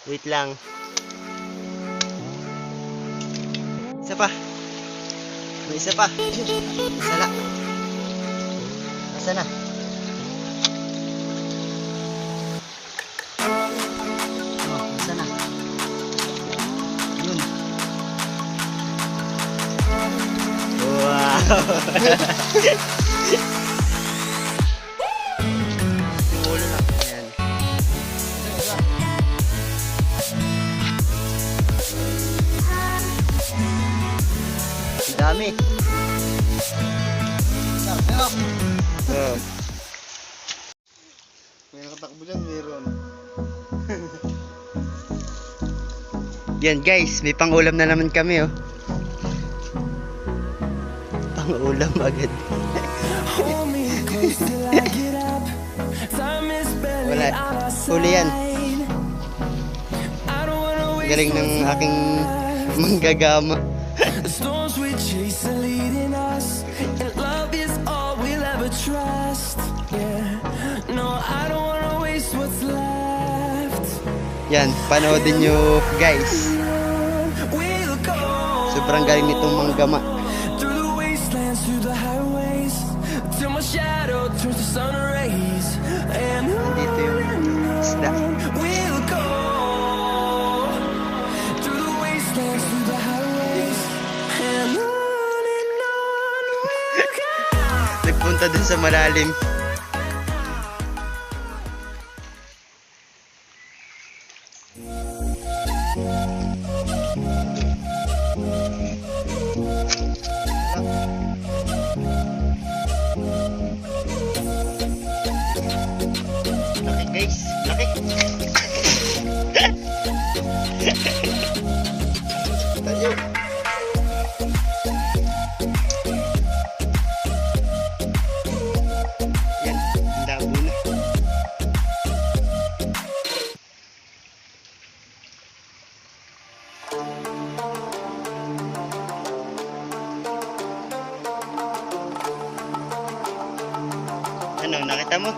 Wait lang. Isa pa. May isa pa. Sala. Asa na? Oh, asa na? Yun. Wow. Ulo lang. Ayan. Ang dami. Oh. May nakatakbo dyan, meron. Yan guys, may pang-ulam na naman kami oh. Pang-ulam agad. Wala, huli yan. Galing ng aking manggagama. The storms we chase are leading us, and love is all we'll ever trust. Yeah, no, I don't wanna waste what's left. Yan, panoodin nyo guys. We'll go Sobrang galing nitong manggama. through the wastelands, through the highways, till my shadow turns to sun rays. And Dito yung isda. we'll go through the wastelands, through the highways, and on we'll go. Nagpunta dun sa malalim. Laki guys, laki. Tayo. Yan, labo na. Ano, nakita mo?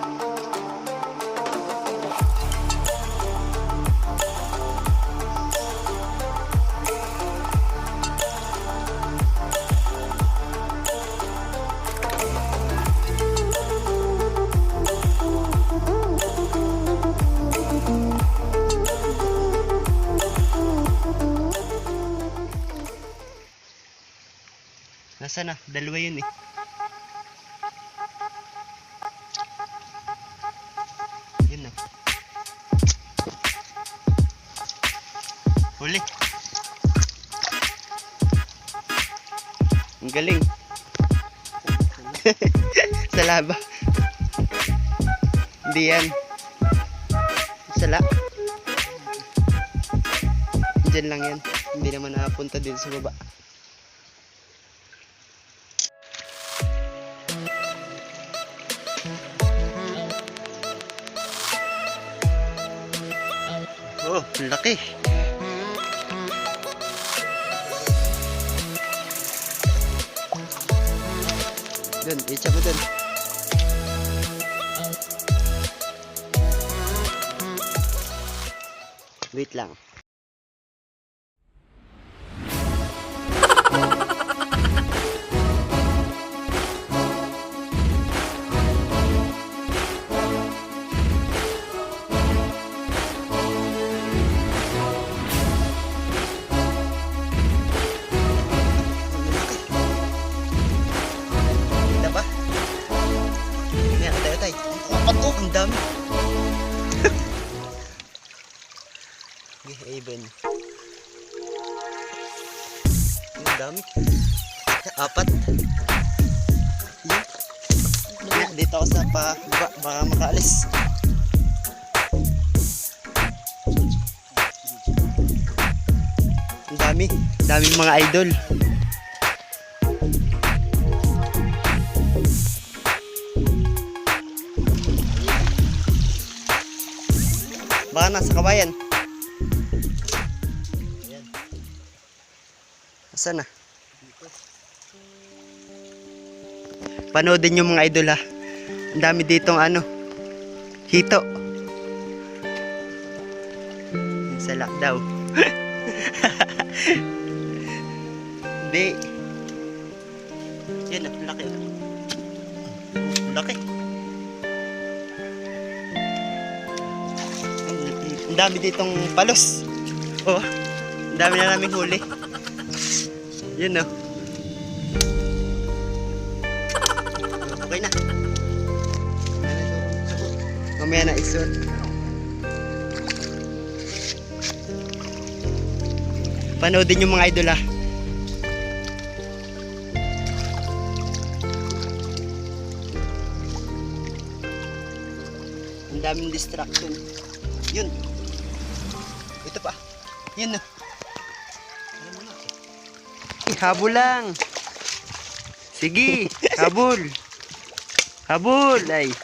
Nasaan na? Dalawa yun eh. Yun na. Huli. Ang galing. Sa laba. Hindi yan. Sala. Diyan lang yan. Hindi naman nakapunta dito sa baba. Oh, ang laki. Dun, itcha mo dun. Wait lang. Kita ba? Yan, atay. Oh, ang dami. Even. Ang dami. Apat. Yan. Dito ako sa baba, baka makaalis. Ang dami. Daming mga idol. Baka nasa kabayan. Ayan. Asan na? Panoodin nyo mga idol ha. Ang dami ditong ano, hito. Sala daw. Hindi. Yan, ang laki. Ang laki. Ang dami ditong palos. Oh, ang dami na naming huli. Yun, oh. Okay na. Mamaya na isuot. Panoodin yung mga idol, ah. Ang daming distraction. Yun. Ito pa. Yun, no. Habol lang. Sige, habol. Habol, ay.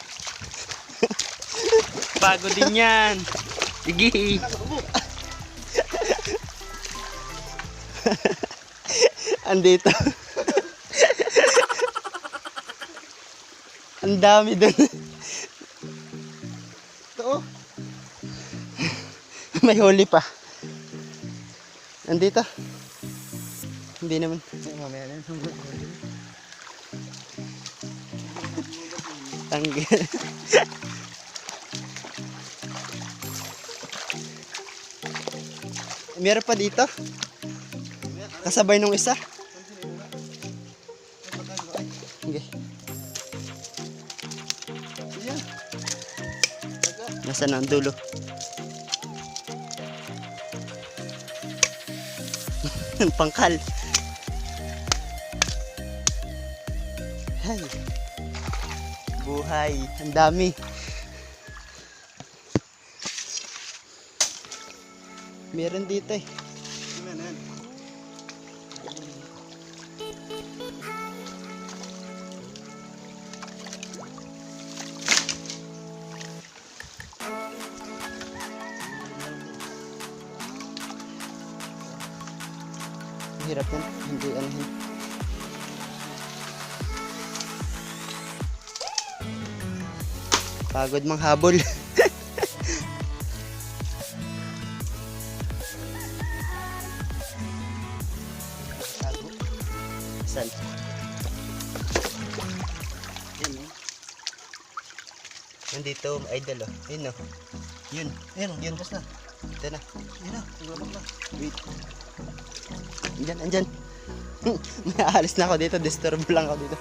Bago din yan. Sige. Andito. Ang dami dun. Ito, oh. May huli pa. Andito. Hindi naman. Mamaya na. Tanggil. Meron pa dito. Kasabay nung isa. Okay. Nasaan ang dulo? Pangkal. Hay. Buhay. Ang dami. Meron dito eh. Hirap yan. Hindi anahin. Pagod manghabol. Tago. Saan? Yan eh. Nandito, idol oh. Yun oh. Yun. Yun. Yun. Basta. Ito na. Yun na. Wait. Andyan, andyan. May aalis na ako dito. Disturb lang ako dito.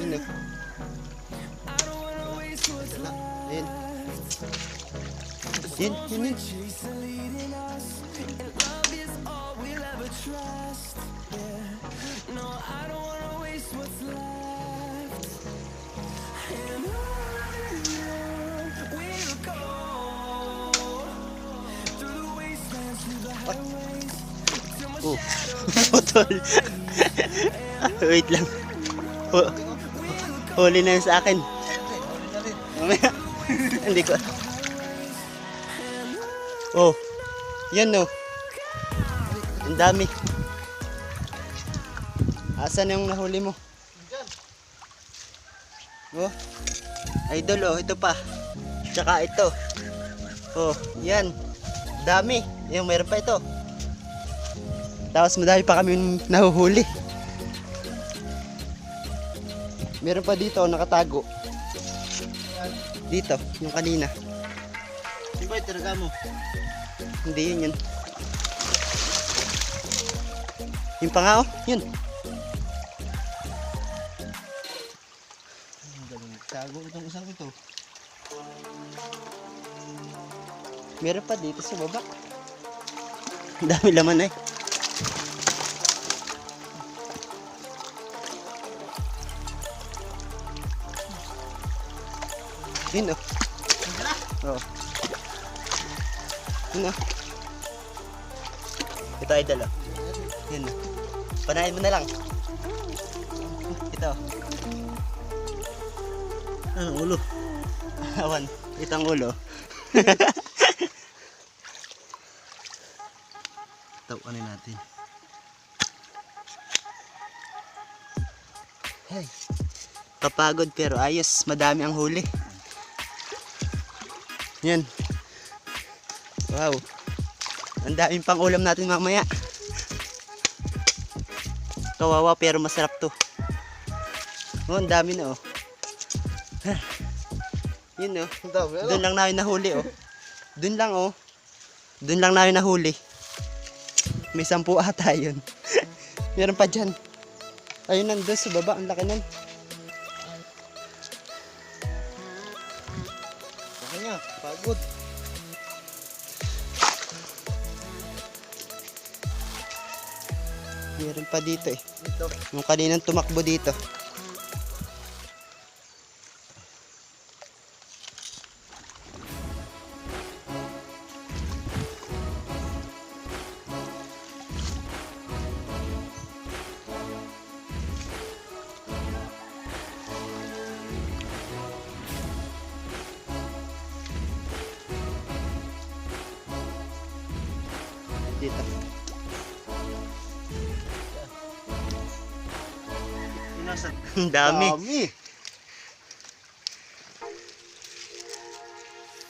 Yun oh. Ayun. Yun, yun, yun. Oh, putol. Wait lang. Huli na yun sa akin. Mamaya. Hindi ko. Oh, yan no. Ang dami. Asan yung nahuli mo? Oh, idol oh, ito pa. Tsaka ito. Oh, yan. Dami. Yung meron pa ito. Tapos madami pa kami nahuhuli. Meron pa dito nakatago. Dito, yung kanina. Di ba itiraga mo? Hindi yun yun. Yung pa nga oh, yun. Tago itong isang ito. Meron pa dito sa baba. Ang dami laman eh. Yun oh. Oo. Yun oh. Ito idol oh. Yun oh. Panahin mo na lang. Ito. Anong ulo? Awan. Ito ang ulo. Tawanin natin. Hey. Kapagod pero ayos. Madami ang huli. Yan. Wow. Ang daming pang ulam natin mamaya. Kawawa pero masarap to. Oh, ang dami na oh. Yun oh. Ang dami, ano? Doon lang namin nahuli oh. Doon lang oh. Doon lang namin nahuli. May 10 ata yun. Meron pa dyan. Ayun nandun sa baba. Ang laki nun. Baka niya, pagod. Meron pa dito eh. Ito. Yung kaninang tumakbo dito. Dito. Inasan. Ang dami.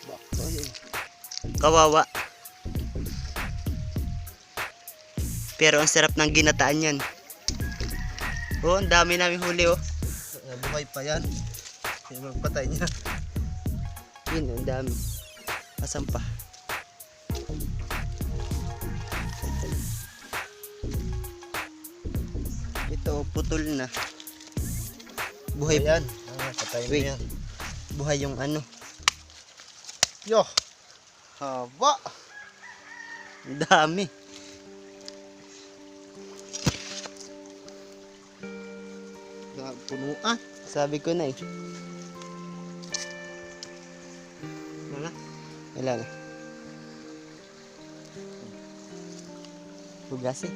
Bakto yun. Kawawa. Pero ang sarap ng ginataan yan. Oh, ang dami namin huli oh. Buhay pa yan. Yung magpatay niya. Yun, ang dami. Asan pa? Ito, putol na. Buhay Buhay yan. Patay mo Wait. yan. Buhay yung ano. Yo! Haba! Ang dami. Punuan. Sabi ko na eh. Wala. Wala na. Hugas eh.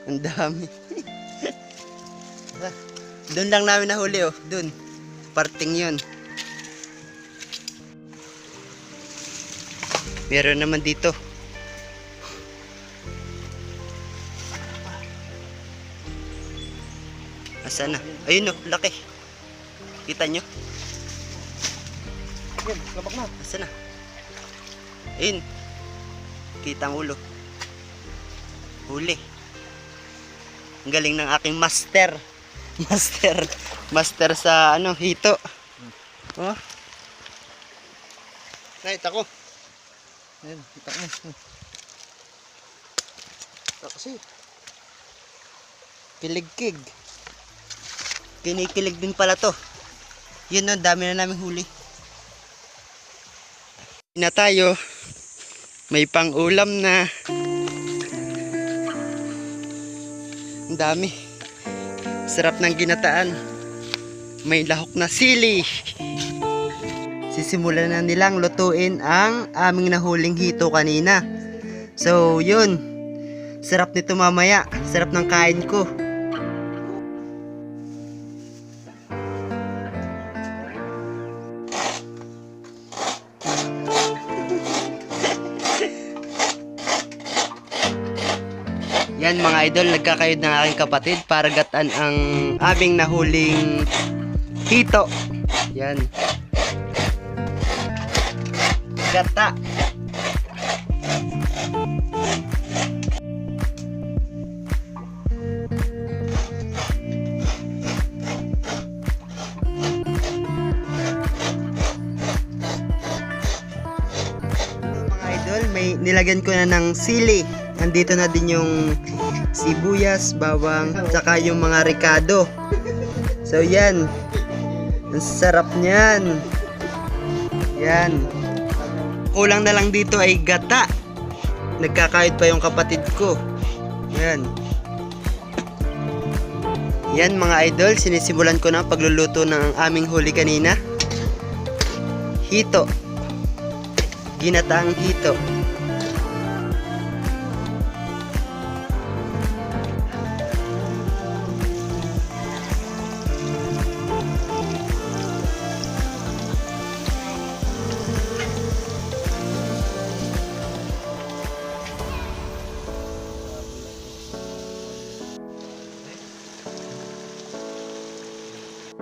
Ang dami. Doon lang namin nahuli oh. Doon. Parting yun. Meron naman dito. Asan na? Ayun oh, laki. Kita nyo? Yan, labak na. Asan na? Ayun. Kita ang ulo. Huli. Ang galing ng aking master. Master sa ano, hito. Oh. Nakita ko. Yan, kita ko. Kasi, Kiligkig. Kinikilig din pala to. Yun ang dami na namin huli. Na tayo. May pang ulam na. Ang dami. Sarap ng ginataan. May lahok na sili. Sisimulan na nilang lutuin ang aming nahuling hito kanina. So, yun. Sarap nito mamaya. Sarap ng kain ko. Yan mga idol, nagkakayod ng aking kapatid para gatan ang aming nahuling hito. Yan. Gata. Mga idol, may nilagyan ko na ng sili. Nandito na din yung sibuyas, bawang, tsaka yung mga ricado. So yan. Ang sarap niyan. Yan. Kulang na lang dito ay gata. Nagkakayod pa yung kapatid ko. Yan. Yan mga idol, sinisimulan ko na ang pagluluto ng aming huli kanina. Hito. Ginataang hito.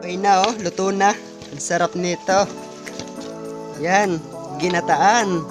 Okay na oh, luto na. Ang sarap nito. Yan, ginataan.